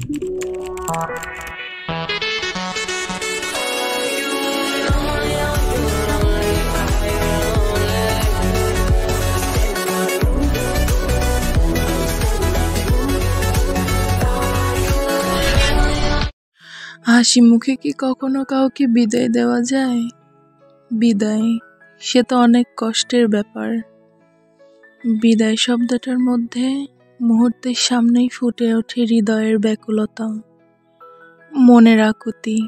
হাসি মুখে কি কখনো কাউকে বিদায় দেওয়া যায়? বিদায়, সে তো অনেক কষ্টের ব্যাপার। বিদায় শব্দটার মধ্যে মুহূর্তের সামনেই ফুটে ওঠে হৃদয়ের ব্যাকুলতা, মনের আকুতি,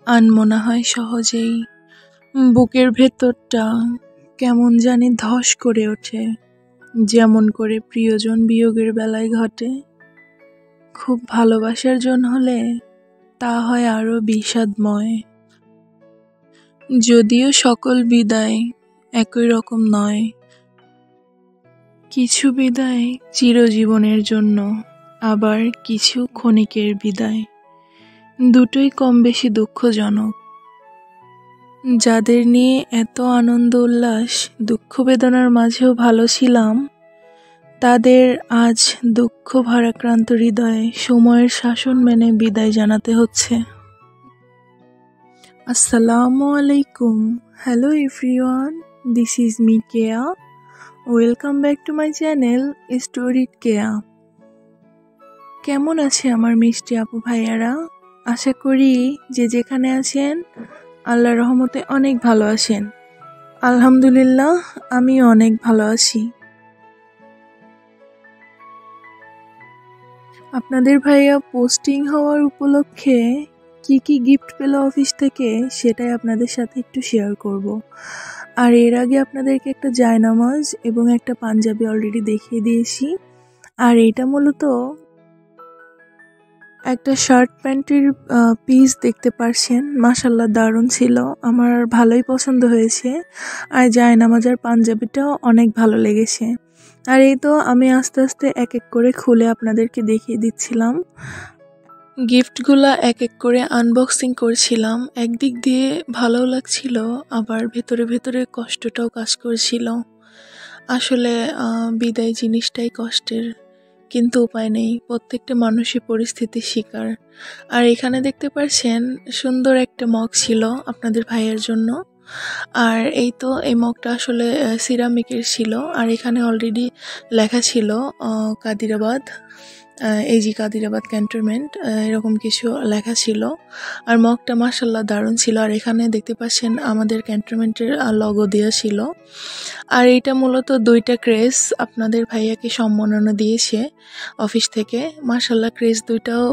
আনমনা হয় সহজেই। বুকের ভেতরটা কেমন জানি ধস করে ওঠে, যেমন করে প্রিয়জন বিয়োগের বেলায় ঘটে। খুব ভালোবাসার জন হলে তা হয় আরো বিষাদময়। যদিও সকল বিদায় একই রকম নয়, কিছু বিদায় চিরজীবনের জন্য, আবার কিছু ক্ষণিকের বিদায়। দুটোই কম বেশি দুঃখজনক। যাদের নিয়ে এত আনন্দ উল্লাস, দুঃখ বেদনার মাঝেও ভালো ছিলাম, তাদের আজ দুঃখ ভারাক্রান্ত হৃদয়ে সময়ের শাসন মেনে বিদায় জানাতে হচ্ছে। আসসালামু আলাইকুম। Hello everyone, this is me Keya. Welcome back to my channel story Keya. কেমন আছে আমার মিষ্টি আপু ভাইয়ারা? আশা করি যে যেখানে আছেন আল্লাহর রহমতে অনেক ভালো আছেন। আলহামদুলিল্লাহ, আমিও অনেক ভালো আছি। আপনাদের ভাইয়া পোস্টিং হওয়ার উপলক্ষে কি কি গিফট পেল অফিস থেকে সেটাই আপনাদের সাথে একটু শেয়ার করব। আর এর আগে আপনাদেরকে একটা জায়নামাজ এবং একটা পাঞ্জাবি অলরেডি দেখিয়ে দিয়েছি। আর এটা মূলত একটা শার্ট প্যান্টের পিস দেখতে পারছেন, মাশাল্লাহ দারুণ ছিল, আমার ভালোই পছন্দ হয়েছে। আর জায়নামাজ আর পাঞ্জাবিটাও অনেক ভালো লেগেছে। আর এই তো আমি আস্তে আস্তে এক এক করে খুলে আপনাদেরকে দেখিয়ে দিচ্ছিলাম। গিফটগুলা এক এক করে আনবক্সিং করছিলাম। একদিক দিয়ে ভালোও লাগছিল, আবার ভেতরে ভেতরে কষ্টটাও কাজ করছিল। আসলে বিদায় জিনিসটাই কষ্টের, কিন্তু উপায় নেই, প্রত্যেকটা মানুষই পরিস্থিতির শিকার। আর এখানে দেখতে পাচ্ছেন সুন্দর একটা মগ ছিল আপনাদের ভাইয়ের জন্য। আর এই তো এই মগটা আসলে সিরামিকের ছিল, আর এখানে অলরেডি লেখা ছিল কাদিরাবাদ, এজি কাদিরাবাদ ক্যান্টনমেন্ট, এরকম কিছু লেখা ছিল। আর মগটা মাশাল্লাহ দারুণ ছিল। আর এখানে দেখতে পাচ্ছেন আমাদের ক্যান্টনমেন্টের লগো দেওয়া ছিল। আর এইটা মূলত 2টা ক্রেস আপনাদের ভাইয়াকে সম্মাননা দিয়েছে অফিস থেকে। মাশাল্লাহ ক্রেস 2টাও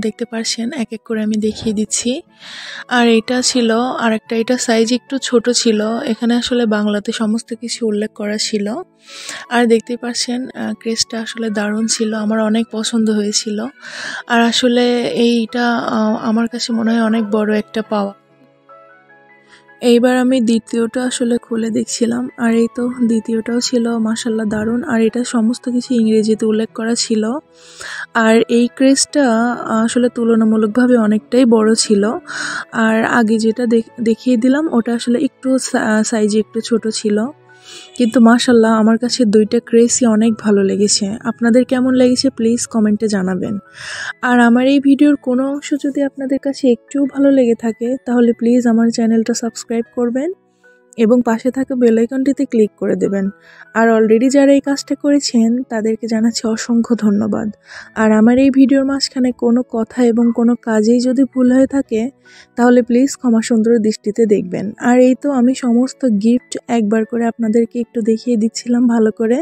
দেখতে পাচ্ছেন, এক এক করে আমি দেখিয়ে দিচ্ছি। আর এটা ছিল আরেকটা, এটা সাইজ একটু ছোট ছিল, এখানে আসলে বাংলাতে সমস্ত কিছু উল্লেখ করা ছিল। আর দেখতে পাচ্ছেন ক্রেসটা আসলে দারুণ ছিল, আমার অনেক পছন্দ হয়েছিল। আর আসলে এইটা আমার কাছে মনে হয় অনেক বড় একটা পাওয়া। এইবার আমি দ্বিতীয়টা আসলে খুলে দেখছিলাম, আর এই তো দ্বিতীয়টাও ছিল মাশাল্লাহ দারুণ। আর এটা সমস্ত কিছু ইংরেজিতে উল্লেখ করা ছিল। আর এই ক্রেসটা আসলে তুলনামূলকভাবে অনেকটাই বড় ছিল। আর আগে যেটা দেখিয়ে দিলাম ওটা আসলে একটু সাইজে একটু ছোট ছিল। কিন্তু মাশাল্লাহ আমার কাছে 2টা ক্রেসই অনেক ভালো লেগেছে। আপনাদের কেমন লেগেছে প্লিজ কমেন্টে জানাবেন। আর আমার এই ভিডিওর কোনো অংশ যদি আপনাদের কাছে একটুও ভালো লেগে থাকে তাহলে প্লিজ আমার চ্যানেলটা সাবস্ক্রাইব করবেন এবং পাশে থাকা বেল আইকনটিতে ক্লিক করে দেবেন। আর অলরেডি যারা এই কাজটা করেছেন তাদেরকে জানাচ্ছি অসংখ্য ধন্যবাদ। আর আমার এই ভিডিওর মাঝখানে কোনো কথা এবং কোনো কাজেই যদি ভুল হয়ে থাকে তাহলে প্লিজ ক্ষমা সুন্দর দৃষ্টিতে দেখবেন। আর এই তো আমি সমস্ত গিফট একবার করে আপনাদেরকে একটু দেখিয়ে দিচ্ছিলাম ভালো করে।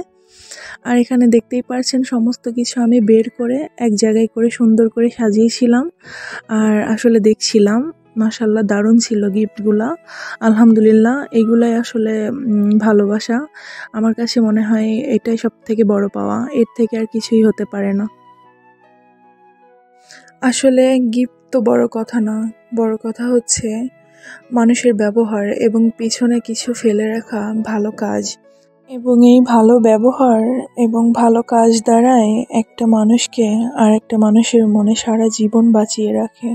আর এখানে দেখতেই পারছেন সমস্ত কিছু আমি বের করে এক জায়গায় করে সুন্দর করে সাজিয়েছিলাম আর আসলে দেখছিলাম। মাশাল্লাহ দারুণ ছিল গিফটগুলা, আলহামদুলিল্লাহ। এগুলাই আসলে ভালোবাসা। আমার কাছে মনে হয় এটাই সব থেকে বড় পাওয়া, এর থেকে আর কিছুই হতে পারে না। আসলে গিফট তো বড় কথা না, বড় কথা হচ্ছে মানুষের ব্যবহার এবং পিছনে কিছু ফেলে রাখা ভালো কাজ। এবং এই ভালো ব্যবহার এবং ভালো কাজ দ্বারাই একটা মানুষকে আর একটা মানুষের মনে সারা জীবন বাঁচিয়ে রাখে।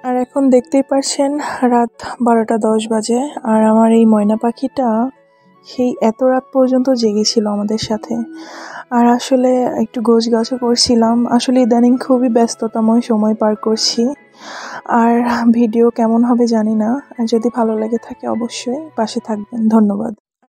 আর এখন দেখতেই পারছেন রাত 12টা 10 বাজে, আর আমার এই ময়না পাখিটা সেই এত রাত পর্যন্ত জেগেছিল আমাদের সাথে। আর আসলে একটু গোছগাছও করছিলাম। আসলে ইদানিং খুবই ব্যস্ততাময় সময় পার করছি। আর ভিডিও কেমন হবে জানি না। আর যদি ভালো লেগে থাকে অবশ্যই পাশে থাকবেন। ধন্যবাদ।